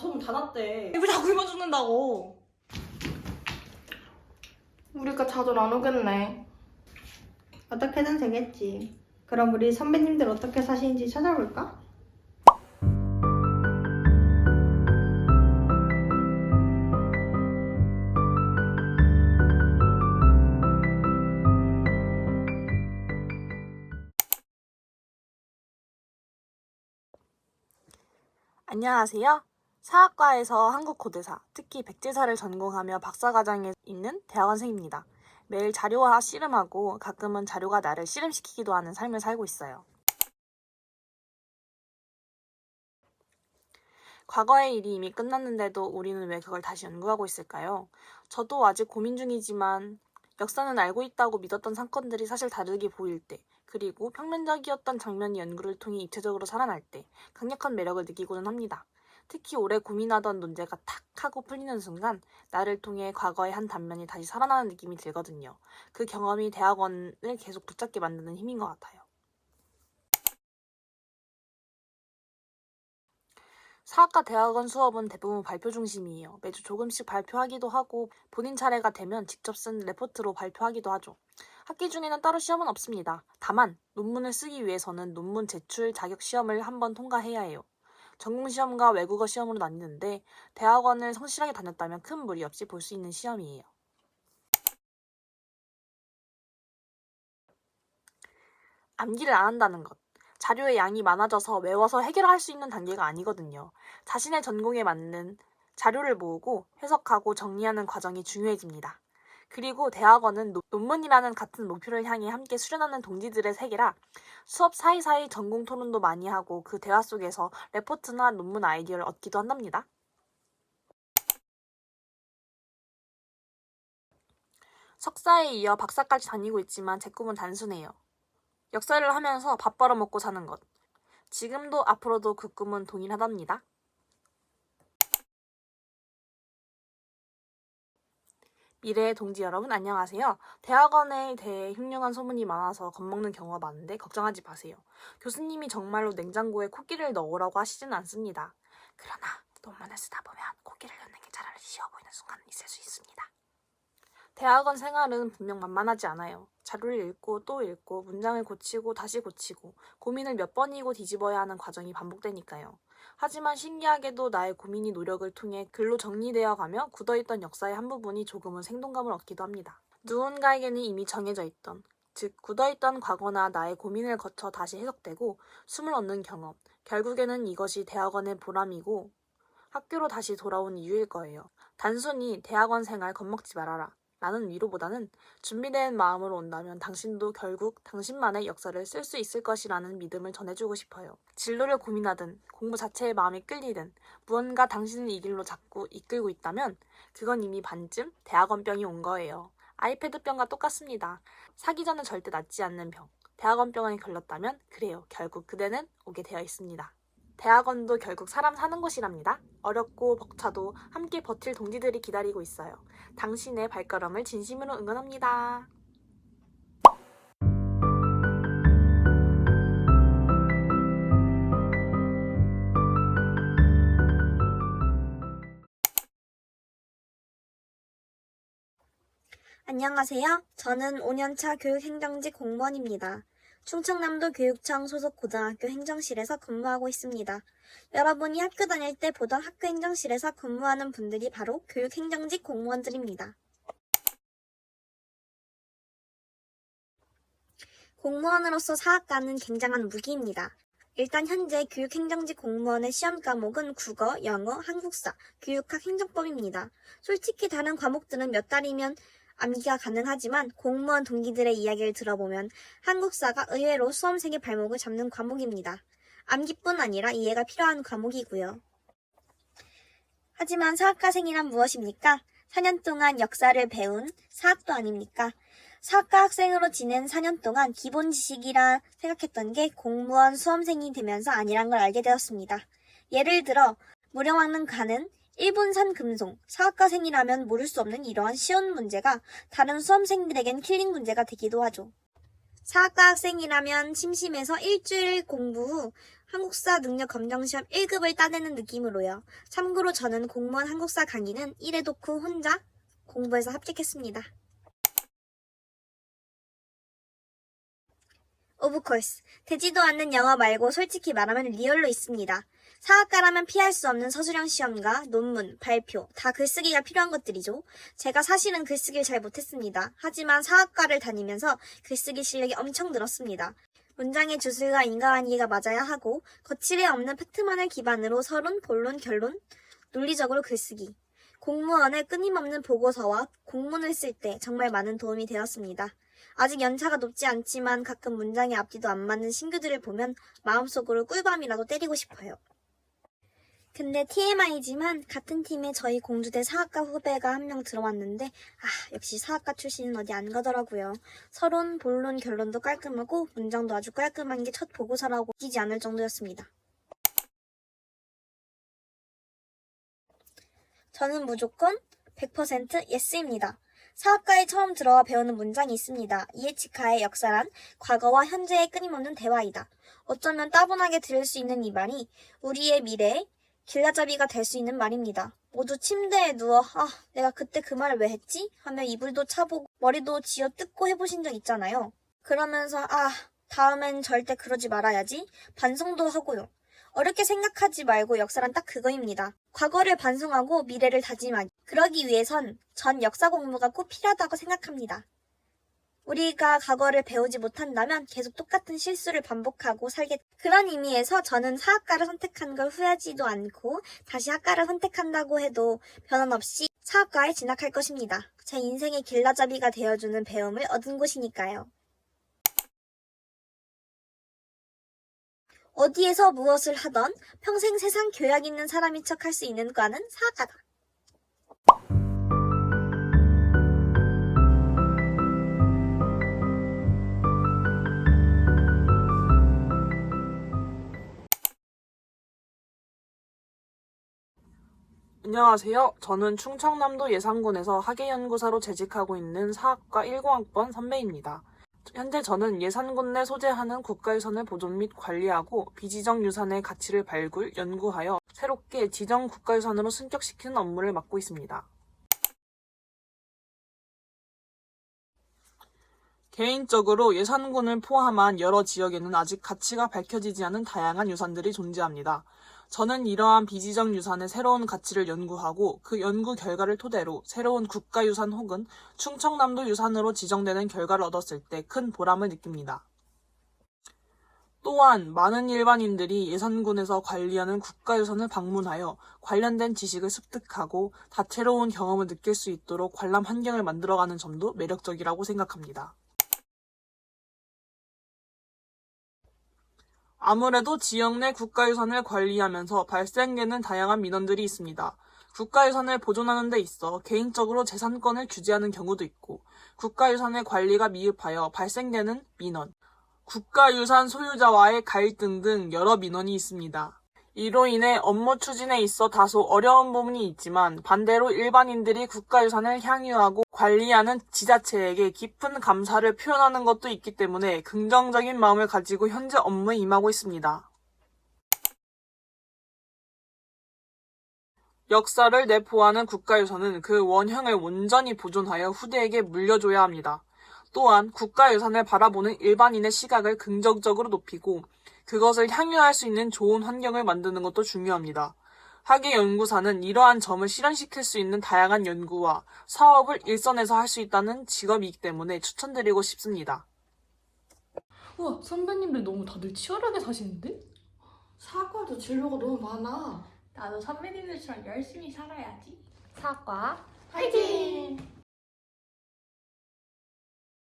소문 다 났대. 왜 자꾸 이만 죽는다고. 우리가 자주 안 오겠네. 어떻게든 되겠지. 그럼 우리 선배님들 어떻게 사시는지 찾아볼까? 안녕하세요. 사학과에서 한국고대사, 특히 백제사를 전공하며 박사과정에 있는 대학원생입니다. 매일 자료와 씨름하고 가끔은 자료가 나를 씨름시키기도 하는 삶을 살고 있어요. 과거의 일이 이미 끝났는데도 우리는 왜 그걸 다시 연구하고 있을까요? 저도 아직 고민 중이지만 역사는 알고 있다고 믿었던 사건들이 사실 다르게 보일 때, 그리고 평면적이었던 장면이 연구를 통해 입체적으로 살아날 때 강력한 매력을 느끼고는 합니다. 특히 오래 고민하던 논제가 탁 하고 풀리는 순간 나를 통해 과거의 한 단면이 다시 살아나는 느낌이 들거든요. 그 경험이 대학원을 계속 붙잡게 만드는 힘인 것 같아요. 사학과 대학원 수업은 대부분 발표 중심이에요. 매주 조금씩 발표하기도 하고 본인 차례가 되면 직접 쓴 레포트로 발표하기도 하죠. 학기 중에는 따로 시험은 없습니다. 다만 논문을 쓰기 위해서는 논문 제출 자격 시험을 한번 통과해야 해요. 전공 시험과 외국어 시험으로 나뉘는데 대학원을 성실하게 다녔다면 큰 무리 없이 볼 수 있는 시험이에요. 암기를 안 한다는 것. 자료의 양이 많아져서 외워서 해결할 수 있는 단계가 아니거든요. 자신의 전공에 맞는 자료를 모으고 해석하고 정리하는 과정이 중요해집니다. 그리고 대학원은 논문이라는 같은 목표를 향해 함께 수련하는 동지들의 세계라 수업 사이사이 전공 토론도 많이 하고 그 대화 속에서 레포트나 논문 아이디어를 얻기도 한답니다. 석사에 이어 박사까지 다니고 있지만 제 꿈은 단순해요. 역사를 하면서 밥 벌어먹고 사는 것. 지금도 앞으로도 그 꿈은 동일하답니다. 미래의 동지 여러분 안녕하세요. 대학원에 대해 흉흉한 소문이 많아서 겁먹는 경우가 많은데 걱정하지 마세요. 교수님이 정말로 냉장고에 코끼리를 넣으라고 하시지는 않습니다. 그러나 논문을 쓰다 보면 코끼리를 넣는 게 차라리 쉬워 보이는 순간은 있을 수 있습니다. 대학원 생활은 분명 만만하지 않아요. 자료를 읽고 또 읽고 문장을 고치고 다시 고치고 고민을 몇 번이고 뒤집어야 하는 과정이 반복되니까요. 하지만 신기하게도 나의 고민이 노력을 통해 글로 정리되어 가며 굳어있던 역사의 한 부분이 조금은 생동감을 얻기도 합니다. 누군가에게는 이미 정해져 있던, 즉 굳어있던 과거나 나의 고민을 거쳐 다시 해석되고 숨을 얻는 경험, 결국에는 이것이 대학원의 보람이고 학교로 다시 돌아온 이유일 거예요. 단순히 대학원 생활 겁먹지 말아라 라는 위로보다는 준비된 마음으로 온다면 당신도 결국 당신만의 역사를 쓸 수 있을 것이라는 믿음을 전해주고 싶어요. 진로를 고민하든 공부 자체에 마음이 끌리든 무언가 당신을 이 길로 자꾸 이끌고 있다면 그건 이미 반쯤 대학원병이 온 거예요. 아이패드병과 똑같습니다. 사기 전에 절대 낫지 않는 병. 대학원병에 걸렸다면 그래요. 결국 그대는 오게 되어 있습니다. 대학원도 결국 사람 사는 곳이랍니다. 어렵고 벅차도 함께 버틸 동지들이 기다리고 있어요. 당신의 발걸음을 진심으로 응원합니다. 안녕하세요. 저는 5년차 교육행정직 공무원입니다. 충청남도 교육청 소속 고등학교 행정실에서 근무하고 있습니다. 여러분이 학교 다닐 때 보던 학교 행정실에서 근무하는 분들이 바로 교육행정직 공무원들입니다. 공무원으로서 사학과는 굉장한 무기입니다. 일단 현재 교육행정직 공무원의 시험 과목은 국어, 영어, 한국사, 교육학, 행정법입니다. 솔직히 다른 과목들은 몇 달이면 암기가 가능하지만 공무원 동기들의 이야기를 들어보면 한국사가 의외로 수험생의 발목을 잡는 과목입니다. 암기뿐 아니라 이해가 필요한 과목이고요. 하지만 사학과생이란 무엇입니까? 4년 동안 역사를 배운 사학도 아닙니까? 사학과 학생으로 지낸 4년 동안 기본 지식이라 생각했던 게 공무원 수험생이 되면서 아니란 걸 알게 되었습니다. 예를 들어 무령왕릉 가는 일본산 금송, 사학과생이라면 모를 수 없는 이러한 쉬운 문제가 다른 수험생들에겐 킬링 문제가 되기도 하죠. 사학과 학생이라면 심심해서 일주일 공부 후 한국사 능력 검정시험 1급을 따내는 느낌으로요. 참고로 저는 공무원 한국사 강의는 1회 독후 혼자 공부해서 합격했습니다. 오브코스, 되지도 않는 영어 말고 솔직히 말하면 리얼로 있습니다. 사학과라면 피할 수 없는 서술형 시험과 논문, 발표, 다 글쓰기가 필요한 것들이죠. 제가 사실은 글쓰기를 잘 못했습니다. 하지만 사학과를 다니면서 글쓰기 실력이 엄청 늘었습니다. 문장의 주술과 인과관계가 맞아야 하고 거칠애 없는 팩트만을 기반으로 서론, 본론, 결론, 논리적으로 글쓰기. 공무원의 끊임없는 보고서와 공문을 쓸 때 정말 많은 도움이 되었습니다. 아직 연차가 높지 않지만 가끔 문장의 앞뒤도 안 맞는 신규들을 보면 마음속으로 꿀밤이라도 때리고 싶어요. 근데 TMI지만 같은 팀에 저희 공주대 사학과 후배가 한 명 들어왔는데 역시 사학과 출신은 어디 안 가더라고요. 서론, 본론, 결론도 깔끔하고 문장도 아주 깔끔한 게 첫 보고서라고 웃기지 않을 정도였습니다. 저는 무조건 100% 예스입니다. 사학과에 처음 들어와 배우는 문장이 있습니다. 이에치카의 역사란 과거와 현재의 끊임없는 대화이다. 어쩌면 따분하게 들을 수 있는 이 말이 우리의 미래에 길라잡이가 될 수 있는 말입니다. 모두 침대에 누워 내가 그때 그 말을 왜 했지? 하며 이불도 차보고 머리도 쥐어 뜯고 해보신 적 있잖아요. 그러면서 다음엔 절대 그러지 말아야지 반성도 하고요. 어렵게 생각하지 말고 역사란 딱 그거입니다. 과거를 반성하고 미래를 다짐하기. 그러기 위해선 전 역사 공부가 꼭 필요하다고 생각합니다. 우리가 과거를 배우지 못한다면 계속 똑같은 실수를 반복하고 살겠. 그런 의미에서 저는 사학과를 선택한 걸 후회하지도 않고 다시 학과를 선택한다고 해도 변함 없이 사학과에 진학할 것입니다. 제 인생의 길라잡이가 되어주는 배움을 얻은 곳이니까요. 어디에서 무엇을 하던 평생 세상 교양 있는 사람인 척 할 수 있는 과는 사학과다. 안녕하세요. 저는 충청남도 예산군에서 학예연구사로 재직하고 있는 사학과 10학번 선배입니다. 현재 저는 예산군 내 소재하는 국가유산을 보존 및 관리하고 비지정 유산의 가치를 발굴, 연구하여 새롭게 지정 국가유산으로 승격시키는 업무를 맡고 있습니다. 개인적으로 예산군을 포함한 여러 지역에는 아직 가치가 밝혀지지 않은 다양한 유산들이 존재합니다. 저는 이러한 비지정 유산의 새로운 가치를 연구하고 그 연구 결과를 토대로 새로운 국가유산 혹은 충청남도 유산으로 지정되는 결과를 얻었을 때 큰 보람을 느낍니다. 또한 많은 일반인들이 예산군에서 관리하는 국가유산을 방문하여 관련된 지식을 습득하고 다채로운 경험을 느낄 수 있도록 관람 환경을 만들어가는 점도 매력적이라고 생각합니다. 아무래도 지역 내 국가유산을 관리하면서 발생되는 다양한 민원들이 있습니다. 국가유산을 보존하는 데 있어 개인적으로 재산권을 규제하는 경우도 있고 국가유산의 관리가 미흡하여 발생되는 민원, 국가유산 소유자와의 갈등 등 여러 민원이 있습니다. 이로 인해 업무 추진에 있어 다소 어려운 부분이 있지만 반대로 일반인들이 국가유산을 향유하고 관리하는 지자체에게 깊은 감사를 표현하는 것도 있기 때문에 긍정적인 마음을 가지고 현재 업무에 임하고 있습니다. 역사를 내포하는 국가유산은 그 원형을 온전히 보존하여 후대에게 물려줘야 합니다. 또한 국가유산을 바라보는 일반인의 시각을 긍정적으로 높이고 그것을 향유할 수 있는 좋은 환경을 만드는 것도 중요합니다. 학예연구사는 이러한 점을 실현시킬 수 있는 다양한 연구와 사업을 일선에서 할 수 있다는 직업이기 때문에 추천드리고 싶습니다. 우와, 선배님들 너무 다들 치열하게 사시는데? 사학과도 진로가 너무 많아. 나도 선배님들처럼 열심히 살아야지. 사과 화이팅!